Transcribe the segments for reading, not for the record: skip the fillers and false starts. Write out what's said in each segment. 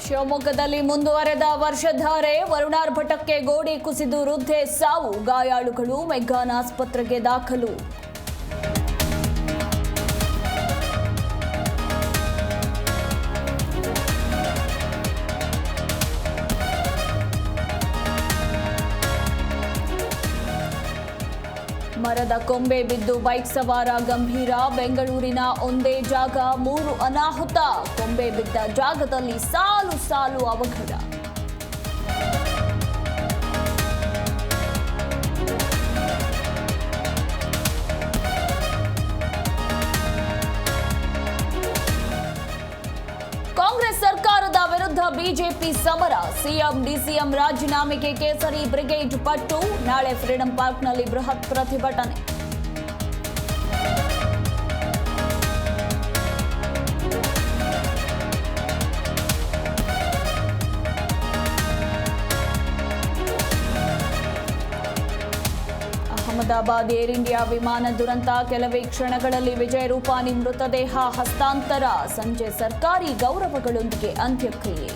ಶಿವಮೊಗ್ಗದಲ್ಲಿ ಮುಂದುವರೆದ ವರ್ಷಧಾರೆ ವರುಣಾರ್ಭಟಕ್ಕೆ ಗೋಡೆ ಕುಸಿದು ವೃದ್ಧೆ ಸಾವು, ಗಾಯಾಳುಗಳು ಮೆಗ್ಗಾನ್ ಆಸ್ಪತ್ರೆಗೆ ದಾಖಲು. ಮರದ ಕೊಂಬೆ ಬಿದ್ದು ಬೈಕ್ ಸವಾರ ಗಂಭೀರ, ಬೆಂಗಳೂರಿನ ಒಂದೇ ಜಾಗ 3 ಅನಾಹುತ, ಕೊಂಬೆ ಬಿದ್ದ ಜಾಗದಲ್ಲಿ ಸಾಲು ಸಾಲು ಅವಘಡ. ಕಾಂಗ್ರೆಸ್ ಸರ್ಕಾರದ ವಿರುದ್ಧ ಬಿಜೆಪಿ ಸಮರ, ಸಿಎಂ ಡಿಸಿಎಂ ರಾಜೀನಾಮೆಗೆ ಕೇಸರಿ ಬ್ರಿಗೇಡ್ ಪಟ್ಟು, ನಾಳೆ ಫ್ರೀಡಂ ಪಾರ್ಕ್ನಲ್ಲಿ ಬೃಹತ್ ಪ್ರತಿಭಟನೆ. ಅಹಮದಾಬಾದ್ ಏರ್ ಇಂಡಿಯಾ ವಿಮಾನ ದುರಂತ, ಕೆಲವೇ ಕ್ಷಣಗಳಲ್ಲಿ ವಿಜಯ್ ರೂಪಾನಿ ಮೃತದೇಹ ಹಸ್ತಾಂತರ, ಸಂಜೆ ಸರ್ಕಾರಿ ಗೌರವಗಳೊಂದಿಗೆ ಅಂತ್ಯಕ್ರಿಯೆ.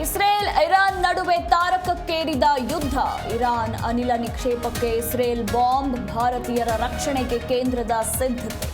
ಇಸ್ರೇಲ್ ಇರಾನ್ ನಡುವೆ ತಾರಕಕ್ಕೇರಿದ ಯುದ್ಧ, ಇರಾನ್ ಅನಿಲ ನಿಕ್ಷೇಪಕ್ಕೆ ಇಸ್ರೇಲ್ ಬಾಂಬ್, ಭಾರತೀಯರ ರಕ್ಷಣೆಗೆ ಕೇಂದ್ರದ ಸಿದ್ಧತೆ.